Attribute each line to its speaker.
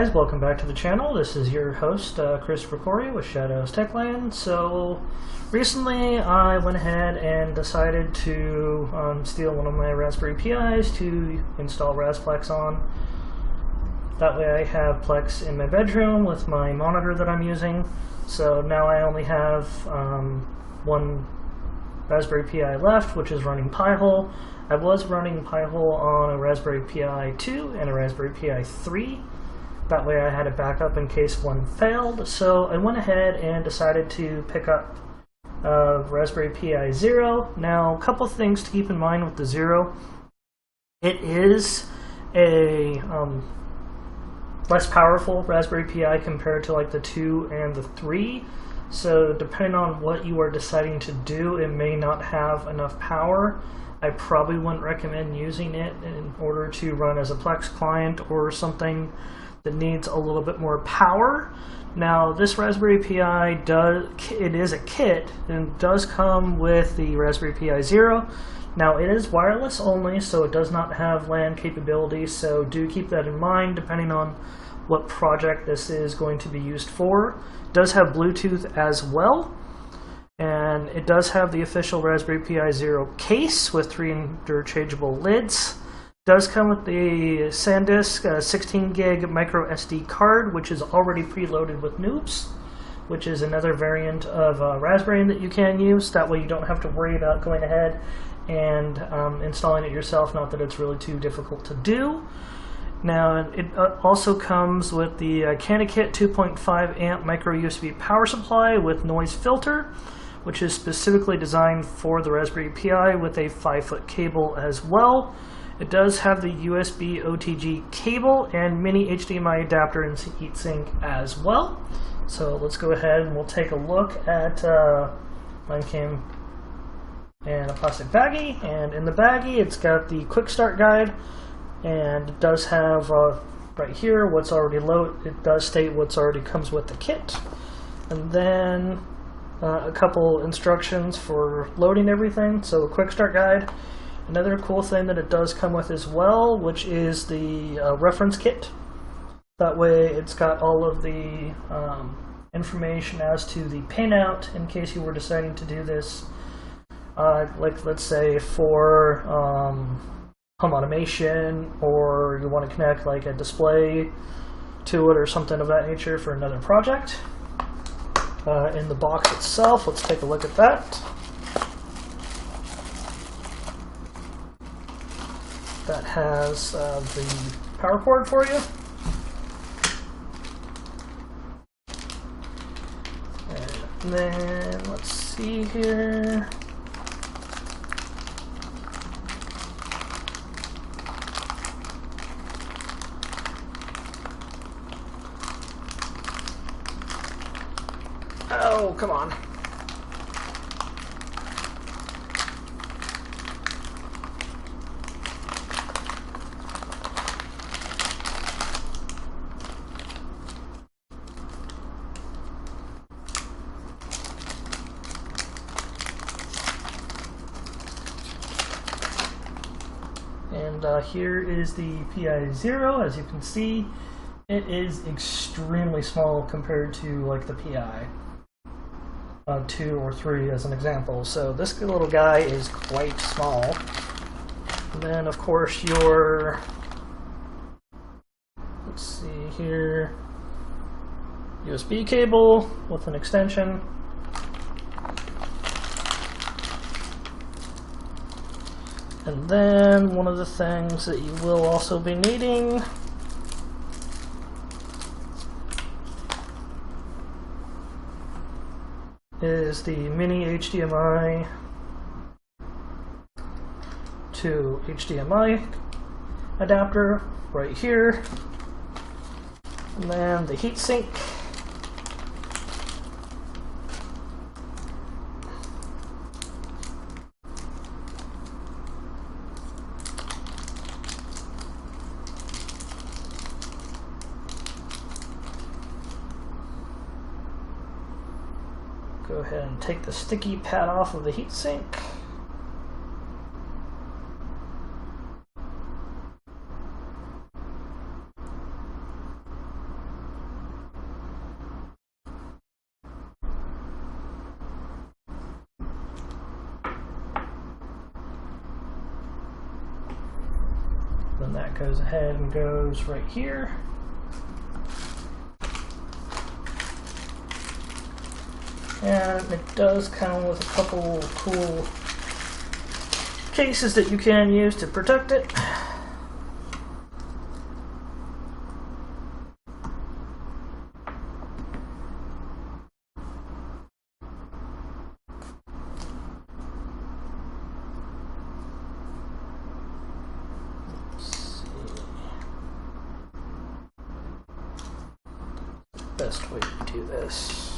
Speaker 1: guys, welcome back to the channel. This is your host, Christopher Corey with Shadows Techland. So recently I went ahead and decided to steal one of my Raspberry Pis to install Rasplex on. That way I have Plex in my bedroom with my monitor that I'm using. So now I only have one Raspberry Pi left, which is running Pi-hole. I was running Pi-hole on a Raspberry Pi 2 and a Raspberry Pi 3. That way I had a backup in case one failed. So I went ahead and decided to pick up Raspberry Pi 0. Now, a couple things to keep in mind with the 0. It is a less powerful Raspberry Pi compared to like the 2 and the 3. So depending on what you are deciding to do, it may not have enough power. I probably wouldn't recommend using it in order to run as a Plex client or something that needs a little bit more power. Now, this Raspberry Pi it is a kit and does come with the Raspberry Pi 0. Now, it is wireless only, so it does not have LAN capability, so do keep that in mind depending on what project this is going to be used for. It does have Bluetooth as well. And it does have the official Raspberry Pi 0 case with 3 interchangeable lids. It does come with the SanDisk 16 gig micro SD card, which is already preloaded with Noobs, which is another variant of Raspberry that you can use. That way you don't have to worry about going ahead and installing it yourself, not that it's really too difficult to do. Now, it also comes with the CanaKit 2.5 amp micro USB power supply with noise filter, which is specifically designed for the Raspberry Pi with a 5-foot cable as well. It does have the USB OTG cable and mini HDMI adapter and heatsink as well. So let's go ahead and we'll take a look at mine came in a plastic baggie, and in the baggie it's got the quick start guide, and it does have right here what's already loaded. It does state what's already comes with the kit, and then a couple instructions for loading everything, so a quick start guide. Another cool thing that it does come with as well, which is the reference kit. That way it's got all of the information as to the pinout in case you were deciding to do this, like let's say for home automation, or you want to connect like a display to it or something of that nature for another project. In the box itself, let's take a look at that. That has the power cord for you. And then, let's see here. Oh, come on. And here is the Pi 0. As you can see, it is extremely small compared to like the Pi 2 or 3 as an example. So this little guy is quite small. And then of course your, let's see here, USB cable with an extension. And then one of the things that you will also be needing is the mini HDMI to HDMI adapter right here, and then the heatsink, go ahead and take the sticky pad off of the heatsink. and that goes ahead and goes right here. And it does come with a couple cool cases that you can use to protect it. Best way to do this.